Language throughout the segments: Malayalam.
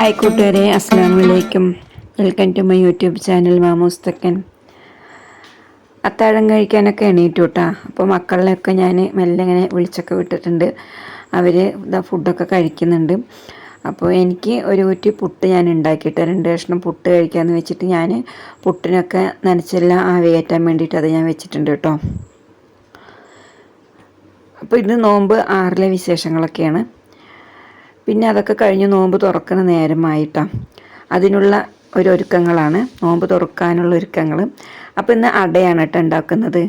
ഹായ് കൂട്ടുകാരെ, അസ്സലാമു അലൈക്കും. Welcome to my YouTube channel Mamoos Thekkan. അത്താഴം കഴിക്കാനൊക്കെ എണീറ്റു കേട്ടോ. അപ്പോൾ മക്കളിലൊക്കെ ഞാൻ മെല്ലെ ഇങ്ങനെ വിളിച്ചൊക്കെ വിട്ടിട്ടുണ്ട്. അവർ ഫുഡൊക്കെ കഴിക്കുന്നുണ്ട്. അപ്പോൾ എനിക്ക് ഒരു കുറ്റി പുട്ട് ഞാൻ ഉണ്ടാക്കിയിട്ട് 2 കഷ്ണം പുട്ട് കഴിക്കാമെന്ന് വെച്ചിട്ട് ഞാൻ പുട്ടിനൊക്കെ നനച്ചെല്ലാം ആവി കയറ്റാൻ വേണ്ടിയിട്ട് അത് ഞാൻ വെച്ചിട്ടുണ്ട് കേട്ടോ. അപ്പോൾ ഇത് നോമ്പ് 6 വിശേഷങ്ങളൊക്കെയാണ്. പിന്നെ അതൊക്കെ കഴിഞ്ഞ് നോമ്പ് തുറക്കുന്ന നേരമായിട്ടാണ്. അതിനുള്ള ഒരുക്കങ്ങളാണ്, നോമ്പ് തുറക്കാനുള്ള ഒരുക്കങ്ങൾ. അപ്പോൾ ഇന്ന് അടയാണ് കേട്ടോ ഉണ്ടാക്കുന്നത്.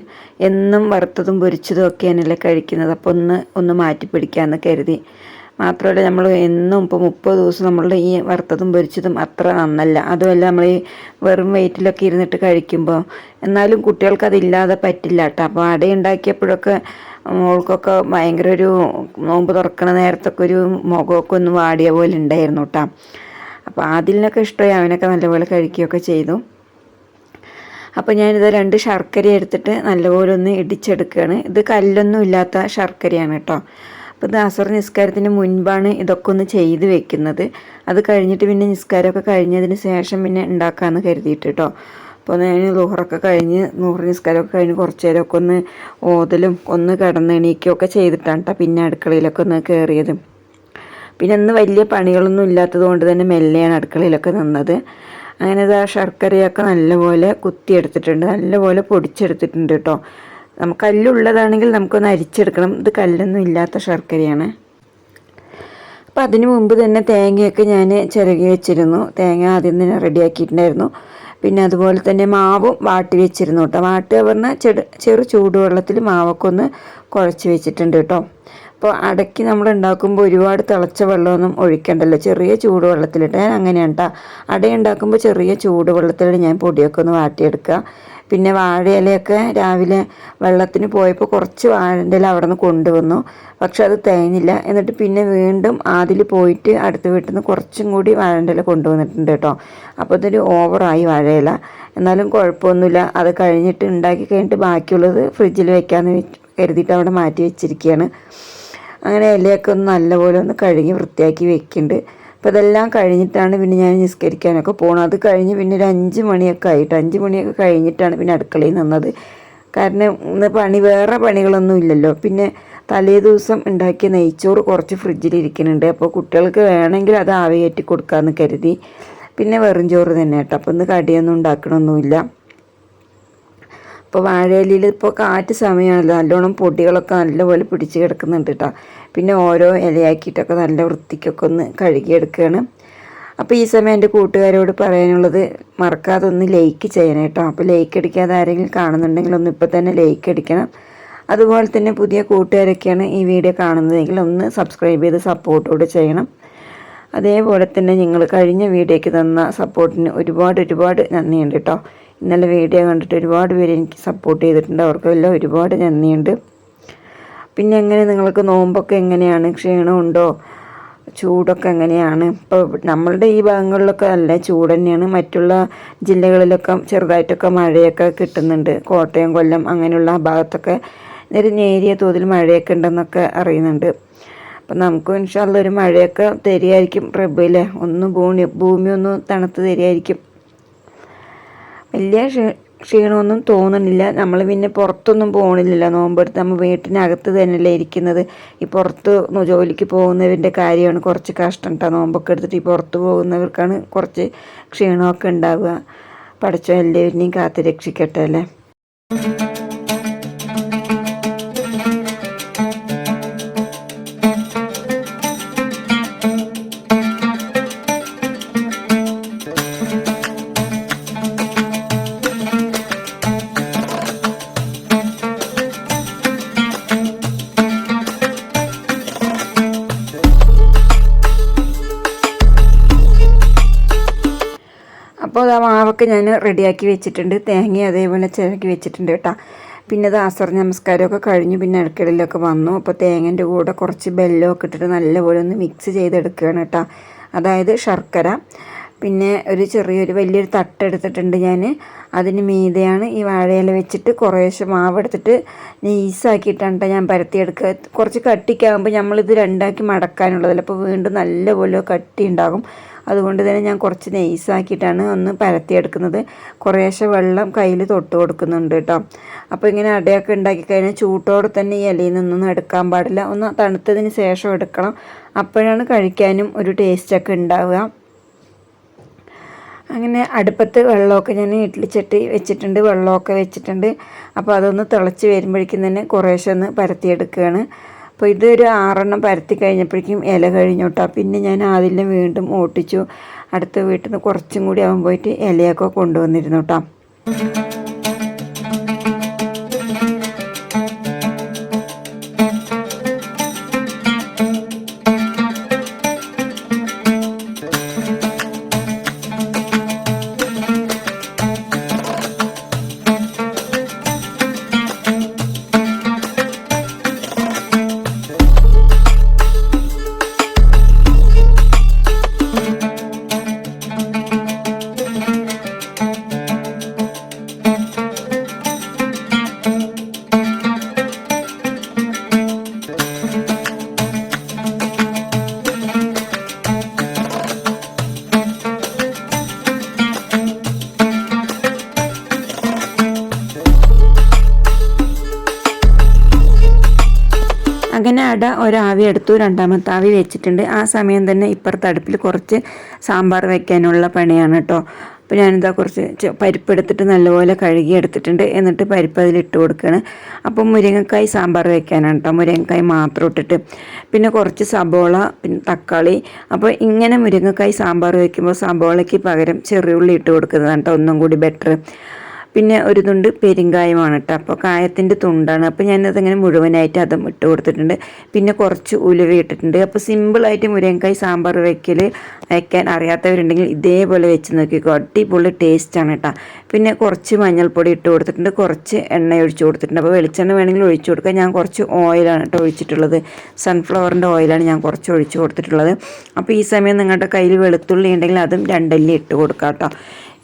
എന്നും വറുത്തതും പൊരിച്ചതും ഒക്കെയാണല്ലേ കഴിക്കുന്നത്. അപ്പോൾ ഒന്ന് മാറ്റി പിടിക്കാമെന്ന് കരുതി. മാത്രമല്ല നമ്മൾ എന്നും ഇപ്പോൾ 30 ദിവസം നമ്മളുടെ ഈ വറുത്തതും പൊരിച്ചതും അത്ര നന്നല്ല. അതുമല്ല നമ്മൾ ഈ വെറും വെയിറ്റിലൊക്കെ ഇരുന്നിട്ട് കഴിക്കുമ്പോൾ എന്നാലും കുട്ടികൾക്ക് അതില്ലാതെ പറ്റില്ല കേട്ടോ. അപ്പോൾ അട ഉണ്ടാക്കിയപ്പോഴൊക്കെ മോൾക്കൊക്കെ ഭയങ്കര ഒരു നോമ്പ് തുറക്കണ നേരത്തൊക്കെ ഒരു മുഖമൊക്കെ ഒന്ന് വാടിയ പോലെ ഉണ്ടായിരുന്നു കേട്ടോ. അപ്പോൾ ആദിലിനൊക്കെ ഇഷ്ടമായി, അവനൊക്കെ നല്ലപോലെ കഴിക്കുകയൊക്കെ ചെയ്തു. അപ്പോൾ ഞാനിത് 2 ശർക്കര എടുത്തിട്ട് നല്ലപോലെ ഒന്ന് ഇടിച്ചെടുക്കുകയാണ്. ഇത് കല്ലൊന്നും ഇല്ലാത്ത ശർക്കരയാണ് കേട്ടോ. അപ്പോൾ ഇത് അസർ നിസ്കാരത്തിന് മുൻപാണ് ഇതൊക്കെ ഒന്ന് ചെയ്ത് വെക്കുന്നത്. അത് കഴിഞ്ഞിട്ട് പിന്നെ നിസ്കാരമൊക്കെ കഴിഞ്ഞതിന് ശേഷം പിന്നെ ഉണ്ടാക്കാമെന്ന് കരുതിയിട്ട് കേട്ടോ. അപ്പോൾ ഞാൻ ളുഹറൊക്കെ കഴിഞ്ഞ് നിസ്കാരമൊക്കെ കഴിഞ്ഞ് കുറച്ച് നേരമൊക്കെ ഒന്ന് ഓതലും ഒന്ന് കിടന്നെണീക്കുകയൊക്കെ ചെയ്തിട്ടാണ് കേട്ടോ പിന്നെ അടുക്കളയിലൊക്കെ ഒന്ന് കയറിയത്. പിന്നെ ഇന്ന് വലിയ പണികളൊന്നും ഇല്ലാത്തത് കൊണ്ട് തന്നെ മെല്ലെയാണ് അടുക്കളയിലൊക്കെ നിന്നത്. അങ്ങനെ ഇത് ആ ശർക്കരയൊക്കെ നല്ലപോലെ കുത്തിയെടുത്തിട്ടുണ്ട്, നല്ലപോലെ പൊടിച്ചെടുത്തിട്ടുണ്ട് കേട്ടോ. നമുക്ക് കല്ലുള്ളതാണെങ്കിൽ നമുക്കൊന്ന് അരിച്ചെടുക്കണം. ഇത് കല്ലൊന്നും ഇല്ലാത്ത ശർക്കരയാണ്. അപ്പോൾ അതിന് മുമ്പ് തന്നെ തേങ്ങയൊക്കെ ഞാൻ ചിരകി വെച്ചിരുന്നു. തേങ്ങ ആദ്യം തന്നെ റെഡിയാക്കിയിട്ടുണ്ടായിരുന്നു. പിന്നെ അതുപോലെ തന്നെ മാവും വാട്ടി വെച്ചിരുന്നു കേട്ടോ. വാട്ടുക പറഞ്ഞാൽ ചെറു ചൂടുവെള്ളത്തിൽ മാവൊക്കെ ഒന്ന് കുഴച്ച് വെച്ചിട്ടുണ്ട് കേട്ടോ. അപ്പോൾ അടയ്ക്ക് നമ്മൾ ഉണ്ടാക്കുമ്പോൾ ഒരുപാട് തിളച്ച വെള്ളമൊന്നും ഒഴിക്കണ്ടല്ലോ, ചെറിയ ചൂടുവെള്ളത്തിലിട്ട് ഞാൻ അങ്ങനെയാണ് കേട്ടോ. അട ഉണ്ടാക്കുമ്പോൾ ചെറിയ ചൂടുവെള്ളത്തിൽ ഞാൻ പൊടിയൊക്കെ ഒന്ന് വാട്ടിയെടുക്കുക. പിന്നെ വാഴയിലയൊക്കെ രാവിലെ വെള്ളത്തിന് പോയപ്പോൾ കുറച്ച് വാഴൻ്റെ ഇല അവിടെ നിന്ന് കൊണ്ടുവന്നു. പക്ഷെ അത് തേഞ്ഞില്ല. എന്നിട്ട് പിന്നെ വീണ്ടും അതിൽ പോയിട്ട് അടുത്ത വീട്ടിൽ നിന്ന് കുറച്ചും കൂടി വാഴൻ്റെ ഇല കൊണ്ടുവന്നിട്ടുണ്ട് കേട്ടോ. അപ്പോൾ ഇതൊരു ഓവറായി വാഴയില. എന്നാലും കുഴപ്പമൊന്നുമില്ല. അത് കഴിഞ്ഞിട്ട് ഉണ്ടാക്കി കഴിഞ്ഞിട്ട് ബാക്കിയുള്ളത് ഫ്രിഡ്ജിൽ വെക്കാമെന്ന് കരുതിയിട്ട് അവിടെ മാറ്റി വെച്ചിരിക്കുകയാണ്. അങ്ങനെ ഇലയൊക്കെ ഒന്ന് നല്ലപോലെ ഒന്ന് കഴുകി വൃത്തിയാക്കി വെക്കുന്നുണ്ട്. അപ്പോൾ ഇതെല്ലാം കഴിഞ്ഞിട്ടാണ് പിന്നെ ഞാൻ നിസ്കരിക്കാനൊക്കെ പോകണം. അത് കഴിഞ്ഞ് പിന്നെ ഒരു 5 മണിയൊക്കെ ആയിട്ട് 5 മണിയൊക്കെ കഴിഞ്ഞിട്ടാണ് പിന്നെ അടുക്കളയിൽ നിന്നത്. കാരണം ഇന്ന് വേറെ പണികളൊന്നും ഇല്ലല്ലോ. പിന്നെ തലേ ദിവസം ഉണ്ടാക്കിയ നെയ്ച്ചോറ് കുറച്ച് ഫ്രിഡ്ജിലിരിക്കുന്നുണ്ട്. അപ്പോൾ കുട്ടികൾക്ക് വേണമെങ്കിൽ അത് ആവി കയറ്റി കൊടുക്കാമെന്ന് കരുതി. പിന്നെ വെറും ചോറ് തന്നെ കേട്ടോ. അപ്പോൾ ഇന്ന് കടിയൊന്നും ഉണ്ടാക്കണമൊന്നുമില്ല. ഇപ്പോൾ വാഴയിലയിൽ ഇപ്പോൾ കാറ്റ് സമയമാണല്ലോ, നല്ലോണം പൊടികളൊക്കെ നല്ലപോലെ പിടിച്ച് കിടക്കുന്നുണ്ട് കേട്ടോ. പിന്നെ ഓരോ ഇലയാക്കിയിട്ടൊക്കെ നല്ല വൃത്തിക്കൊക്കെ ഒന്ന് കഴുകിയെടുക്കുകയാണ്. അപ്പോൾ ഈ സമയം എൻ്റെ കൂട്ടുകാരോട് പറയാനുള്ളത് മറക്കാതെ ഒന്ന് ലൈക്ക് ചെയ്യണം കേട്ടോ. അപ്പോൾ ലൈക്ക് അടിക്കാതെ ആരെങ്കിലും കാണുന്നുണ്ടെങ്കിൽ ഒന്ന് ഇപ്പോൾ തന്നെ ലൈക്ക് അടിക്കണം. അതുപോലെ തന്നെ പുതിയ കൂട്ടുകാരൊക്കെയാണ് ഈ വീഡിയോ കാണുന്നതെങ്കിൽ ഒന്ന് സബ്സ്ക്രൈബ് ചെയ്ത് സപ്പോർട്ടോട് ചെയ്യണം. അതേപോലെ തന്നെ നിങ്ങൾ കഴിഞ്ഞ വീഡിയോയ്ക്ക് തന്ന സപ്പോർട്ടിന് ഒരുപാട് നന്ദിയുണ്ട് കേട്ടോ. ഇന്നലെ വീഡിയോ കണ്ടിട്ട് ഒരുപാട് പേര് എനിക്ക് സപ്പോർട്ട് ചെയ്തിട്ടുണ്ട്. അവർക്കെല്ലാം ഒരുപാട് നന്ദിയുണ്ട്. പിന്നെ എങ്ങനെ നിങ്ങൾക്ക് നോമ്പൊക്കെ എങ്ങനെയാണ്? ക്ഷീണമുണ്ടോ? ചൂടൊക്കെ എങ്ങനെയാണ്? ഇപ്പോൾ നമ്മളുടെ ഈ ഭാഗങ്ങളിലൊക്കെ നല്ല ചൂട് തന്നെയാണ്. മറ്റുള്ള ജില്ലകളിലൊക്കെ ചെറുതായിട്ടൊക്കെ മഴയൊക്കെ കിട്ടുന്നുണ്ട്. കോട്ടയം, കൊല്ലം അങ്ങനെയുള്ള ഭാഗത്തൊക്കെ നേരിയ തോതിൽ മഴയൊക്കെ ഉണ്ടെന്നൊക്കെ അറിയുന്നുണ്ട്. അപ്പം നമുക്ക് ഇൻഷാ അല്ലാഹ് ഒരു മഴയൊക്കെ തരികയായിരിക്കും റബ്ബിലെ. ഭൂമി ഒന്ന് തണുത്ത് തരികയായിരിക്കും. വലിയ ക്ഷീണമൊന്നും തോന്നുന്നില്ല. നമ്മൾ പിന്നെ പുറത്തൊന്നും പോകണില്ലല്ലോ നോമ്പെടുത്ത്. നമ്മൾ വീട്ടിനകത്ത് തന്നെയല്ലേ ഇരിക്കുന്നത്. ഈ പുറത്ത് ജോലിക്ക് പോകുന്നവരുടെ കാര്യമാണ് കുറച്ച് കഷ്ടം കേട്ടോ. നോമ്പൊക്കെ എടുത്തിട്ട് ഈ പുറത്ത് പോകുന്നവർക്കാണ് കുറച്ച് ക്ഷീണമൊക്കെ ഉണ്ടാവുക. പടച്ചോൻ എല്ലാവരെയും കാത്ത് രക്ഷിക്കട്ടെ അല്ലേ. അപ്പോൾ ആ മാവൊക്കെ ഞാൻ റെഡിയാക്കി വെച്ചിട്ടുണ്ട്. തേങ്ങ അതേപോലെ ചിരക്കി വെച്ചിട്ടുണ്ട് കേട്ടോ. പിന്നെ അത് അസർ നമസ്കാരമൊക്കെ കഴിഞ്ഞു. പിന്നെ അടുക്കളയിലൊക്കെ വന്നു. അപ്പോൾ തേങ്ങൻ്റെ കൂടെ കുറച്ച് ബെല്ലമൊക്കെ ഇട്ടിട്ട് നല്ലപോലെ ഒന്ന് മിക്സ് ചെയ്തെടുക്കുകയാണ് കേട്ടോ. അതായത് ശർക്കര, പിന്നെ വലിയൊരു തട്ടെടുത്തിട്ടുണ്ട് ഞാൻ. അതിന് മീതെയാണ് ഈ വാഴയില വെച്ചിട്ട് കുറേശ്ശെ മാവെടുത്തിട്ട് നൈസാക്കിയിട്ടാണ് ഞാൻ പരത്തിയെടുക്കുക. കുറച്ച് കട്ടിക്കാകുമ്പോൾ നമ്മളിത് രണ്ടാക്കി മടക്കാനുള്ളതല്ല, അപ്പോൾ വീണ്ടും നല്ലപോലെ കട്ടി ഉണ്ടാകും. അതുകൊണ്ട് തന്നെ ഞാൻ കുറച്ച് നൈസാക്കിയിട്ടാണ് ഒന്ന് പരത്തിയെടുക്കുന്നത്. കുറേശ്ശെ വെള്ളം കയ്യിൽ തൊട്ട് കൊടുക്കുന്നുണ്ട് കേട്ടോ. അപ്പോൾ ഇങ്ങനെ അടയൊക്കെ ഉണ്ടാക്കി കഴിഞ്ഞാൽ ചൂട്ടോടെ തന്നെ ഈ ഇലയിൽ നിന്നൊന്നും എടുക്കാൻ പാടില്ല. ഒന്ന് തണുത്തതിന് ശേഷം എടുക്കണം. അപ്പോഴാണ് കഴിക്കാനും ഒരു ടേസ്റ്റൊക്കെ ഉണ്ടാവുക. അങ്ങനെ അടുപ്പത്ത് വെള്ളമൊക്കെ ഞാൻ ഇഡ്ഡലിച്ചട്ടി വെച്ചിട്ടുണ്ട്, വെള്ളമൊക്കെ വെച്ചിട്ടുണ്ട്. അപ്പോൾ അതൊന്ന് തിളച്ച് വരുമ്പോഴേക്കും തന്നെ കുറേശ്ശെ ഒന്ന് പരത്തിയെടുക്കുകയാണ്. അപ്പോൾ ഇതൊരു 6 പരത്തി കഴിഞ്ഞപ്പോഴേക്കും ഇല കഴിഞ്ഞു കേട്ടോ. പിന്നെ ഞാൻ അതിൽ വീണ്ടും ഓട്ടിച്ചു. അടുത്ത വീട്ടിൽ നിന്ന് കുറച്ചും കൂടി ആവാൻ പോയിട്ട് ഇലയൊക്കെ കൊണ്ടുവന്നിരുന്നു കേട്ടോ. അങ്ങനെ അട ഒരാവി എടുത്തു, രണ്ടാമത്തെ ആവി വെച്ചിട്ടുണ്ട്. ആ സമയം തന്നെ ഇപ്പുറത്തെ അടുപ്പിൽ കുറച്ച് സാമ്പാർ വയ്ക്കാനുള്ള പണിയാണ് കേട്ടോ. അപ്പോൾ ഞാനിതാ കുറച്ച് പരിപ്പ് എടുത്തിട്ട് നല്ലപോലെ കഴുകി എടുത്തിട്ടുണ്ട്. എന്നിട്ട് പരിപ്പ് അതിലിട്ട് കൊടുക്കുകയാണ്. അപ്പം മുരിങ്ങക്കായ് സാമ്പാർ വയ്ക്കാനാണ് കേട്ടോ. മുരിങ്ങക്കായ് മാത്രം ഇട്ടിട്ട് പിന്നെ കുറച്ച് സബോള, പിന്നെ തക്കാളി. അപ്പോൾ ഇങ്ങനെ മുരിങ്ങക്കായ് സാമ്പാർ വയ്ക്കുമ്പോൾ സബോളയ്ക്ക് പകരം ചെറിയുള്ളി ഇട്ട് കൊടുക്കുന്നതാണ് കേട്ടോ ഒന്നും കൂടി ബെറ്റർ. പിന്നെ ഒരു തുണ്ട് പെരിങ്കായമാണ് കേട്ടോ. അപ്പോൾ കായത്തിൻ്റെ തുണ്ടാണ്. അപ്പോൾ ഞാനതങ്ങനെ മുഴുവനായിട്ട് അതും ഇട്ട് കൊടുത്തിട്ടുണ്ട്. പിന്നെ കുറച്ച് ഉലുവ ഇട്ടിട്ടുണ്ട്. അപ്പോൾ സിമ്പിളായിട്ട് മുരിങ്ങക്കായ് സാമ്പാർ വയ്ക്കാൻ അറിയാത്തവരുണ്ടെങ്കിൽ ഇതേപോലെ വെച്ച് നോക്കിക്കോ, അടിപൊളി ടേസ്റ്റാണ് കേട്ടോ. പിന്നെ കുറച്ച് മഞ്ഞൾപ്പൊടി ഇട്ട് കൊടുത്തിട്ടുണ്ട്, കുറച്ച് എണ്ണ ഒഴിച്ച് കൊടുത്തിട്ടുണ്ട്. അപ്പോൾ വെളിച്ചെണ്ണ വേണമെങ്കിൽ ഒഴിച്ച് കൊടുക്കുക. ഞാൻ കുറച്ച് ഓയിലാണ് കേട്ടോ ഒഴിച്ചിട്ടുള്ളത്. സൺഫ്ലവറിൻ്റെ ഓയിലാണ് ഞാൻ കുറച്ച് ഒഴിച്ച് കൊടുത്തിട്ടുള്ളത്. അപ്പോൾ ഈ സമയം നിങ്ങളുടെ കയ്യിൽ വെളുത്തുള്ളി ഉണ്ടെങ്കിൽ അതും 2 അല്ലി ഇട്ട് കൊടുക്കാം കേട്ടോ.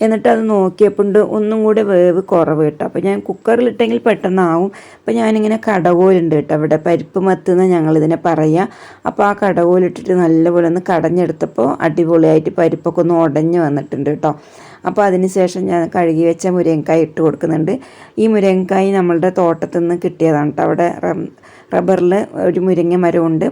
എന്നിട്ട് അത് നോക്കിയപ്പോൾ ഒന്നും കൂടെ വേവ് കുറവ് കേട്ടോ. അപ്പോൾ ഞാൻ കുക്കറിലിട്ടെങ്കിൽ പെട്ടെന്നാവും. അപ്പോൾ ഞാനിങ്ങനെ കടകോലുണ്ട് കേട്ടോ, ഇവിടെ പരിപ്പ് മത്തുന്ന ഞങ്ങളിതിനെ പറയുക. അപ്പോൾ ആ കടകോലിട്ടിട്ട് നല്ലപോലെ ഒന്ന് കടഞ്ഞെടുത്തപ്പോൾ അടിപൊളിയായിട്ട് പരിപ്പൊക്കെ ഒന്ന് ഉടഞ്ഞ് വന്നിട്ടുണ്ട് കേട്ടോ. അപ്പോൾ അതിന് ശേഷം ഞാൻ കഴുകി വെച്ച മുരിങ്ങക്കായ് ഇട്ട് കൊടുക്കുന്നുണ്ട്. ഈ മുരിങ്ങക്കായ് നമ്മളുടെ തോട്ടത്തിൽ നിന്ന് കിട്ടിയതാണ് കേട്ടോ. അവിടെ റബ്ബറിൽ ഒരു മുരിങ്ങ മരമുണ്ട്.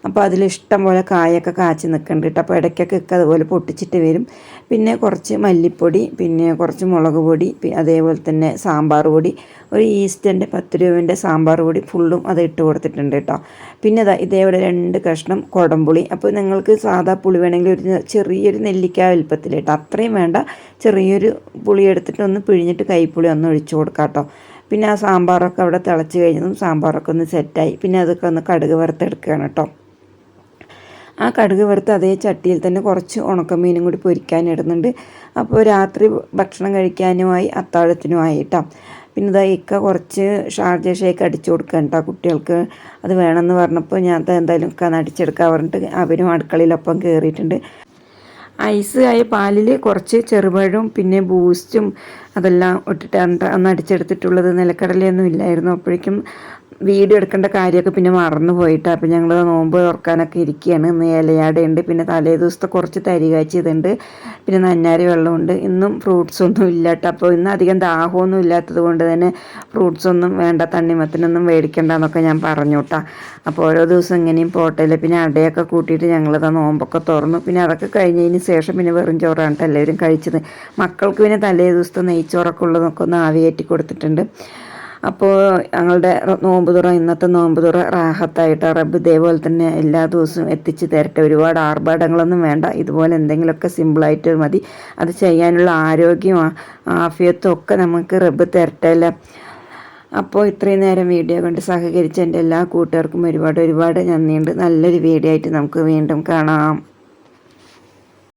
അപ്പോൾ അതിലിഷ്ടം പോലെ കായൊക്കെ കാച്ചി നിൽക്കുന്നുണ്ട് കേട്ടോ. അപ്പോൾ ഇടയ്ക്കൊക്കെ അതുപോലെ പൊട്ടിച്ചിട്ട് വരും. പിന്നെ കുറച്ച് മല്ലിപ്പൊടി, പിന്നെ കുറച്ച് മുളക് പൊടി, അതേപോലെ തന്നെ സാമ്പാർ പൊടി, ഒരു ഈസ്റ്റൻ്റെ 10 രൂപേൻ്റെ സാമ്പാർ പൊടി ഫുള്ളും അത് ഇട്ട് കൊടുത്തിട്ടുണ്ട് കേട്ടോ. പിന്നെ ഇതേപോലെ 2 കഷ്ണം കുടംപുളി. അപ്പോൾ നിങ്ങൾക്ക് സാധാ പുളി വേണമെങ്കിൽ ഒരു ചെറിയൊരു നെല്ലിക്ക വലുപ്പത്തിൽ കേട്ടോ, അത്രയും വേണ്ട, ചെറിയൊരു പുളി എടുത്തിട്ട് ഒന്ന് പിഴിഞ്ഞിട്ട് കൈപ്പുളി ഒന്ന് ഒഴിച്ചു കൊടുക്കാം കേട്ടോ. പിന്നെ ആ സാമ്പാറൊക്കെ അവിടെ തിളച്ച് കഴിഞ്ഞതും സാമ്പാറൊക്കെ ഒന്ന് സെറ്റായി. പിന്നെ അതൊക്കെ ഒന്ന് കടുക് വറുത്തെടുക്കുകയാണ് കേട്ടോ. ആ കടുക് വറുത്ത് അതേ ചട്ടിയിൽ തന്നെ കുറച്ച് ഉണക്കമീനും കൂടി പൊരിക്കാനിടുന്നുണ്ട്. അപ്പോൾ രാത്രി ഭക്ഷണം കഴിക്കാനുമായി അത്താഴത്തിനുമായി കേട്ടോ. പിന്നെ ഇക്ക കുറച്ച് ഷാർജ ഷേക്ക് അടിച്ചു കൊടുക്കാൻ കേട്ടോ കുട്ടികൾക്ക്. അത് വേണമെന്ന് പറഞ്ഞപ്പോൾ ഞാൻ എന്തായാലും ഇക്ക അടിച്ചെടുക്കാൻ പറഞ്ഞിട്ട് അവരും അടുക്കളയിലൊപ്പം കയറിയിട്ടുണ്ട്. ഐസ് ആയ പാലിൽ കുറച്ച് ചെറുപഴവും പിന്നെ ബൂസ്റ്റും അതെല്ലാം ഇട്ടിട്ടാണ് ഒന്ന് അടിച്ചെടുത്തിട്ടുള്ളത്. നിലക്കടലയൊന്നും ഇല്ലായിരുന്നു. അപ്പോഴേക്കും വീഡിയോ എടുക്കേണ്ട കാര്യമൊക്കെ പിന്നെ മറന്നു പോയിട്ടാണ്. അപ്പോൾ ഞങ്ങൾ നോമ്പ് തുറക്കാനൊക്കെ ഇരിക്കുകയാണ്. ഇന്ന് ഇലയാടയുണ്ട്, പിന്നെ തലേ ദിവസത്തെ കുറച്ച് തരി കാച്ചിയതുണ്ട്, പിന്നെ നന്നാരി വെള്ളമുണ്ട്. ഇന്നും ഫ്രൂട്ട്സൊന്നും ഇല്ല കേട്ടോ. അപ്പോൾ ഇന്ന് അധികം ദാഹമൊന്നും ഇല്ലാത്തത് കൊണ്ട് തന്നെ ഫ്രൂട്ട്സൊന്നും വേണ്ട, തണ്ണിമത്തിനൊന്നും മേടിക്കണ്ടെന്നൊക്കെ ഞാൻ പറഞ്ഞു കേട്ടോ. അപ്പോൾ ഓരോ ദിവസം ഇങ്ങനെയും പോട്ടയിൽ പിന്നെ അടയൊക്കെ കൂട്ടിയിട്ട് ഞങ്ങളത് നോമ്പൊക്കെ തുറന്നു. പിന്നെ അതൊക്കെ കഴിഞ്ഞതിന് ശേഷം പിന്നെ വെറും ചോറാണ് കേട്ടോ എല്ലാവരും കഴിച്ചത്. മക്കൾക്ക് പിന്നെ തലേ ദിവസത്തെ നെയ്ച്ചോറൊക്കെ ഉള്ളതൊക്കെ ഒന്ന് ആവിയേറ്റി കൊടുത്തിട്ടുണ്ട്. അപ്പോൾ ഞങ്ങളുടെ ഇന്നത്തെ നോമ്പ് തുറ റാഹത്തായിട്ട് റബ്ബ് ഇതേപോലെ തന്നെ എല്ലാ ദിവസവും എത്തിച്ച് തരട്ടെ. ഒരുപാട് ആർഭാടങ്ങളൊന്നും വേണ്ട, ഇതുപോലെ എന്തെങ്കിലുമൊക്കെ സിമ്പിളായിട്ട് മതി. അത് ചെയ്യാനുള്ള ആരോഗ്യവും ആഫിയത്തും ഒക്കെ നമുക്ക് റബ്ബ് തരട്ടെ അല്ലേ. അപ്പോൾ ഇത്രയും നേരം വീഡിയോ കൊണ്ട് സഹകരിച്ച എൻ്റെ എല്ലാ കൂട്ടുകാർക്കും ഒരുപാട് നന്ദിയുണ്ട്. നല്ലൊരു വീഡിയോ ആയിട്ട് നമുക്ക് വീണ്ടും കാണാം.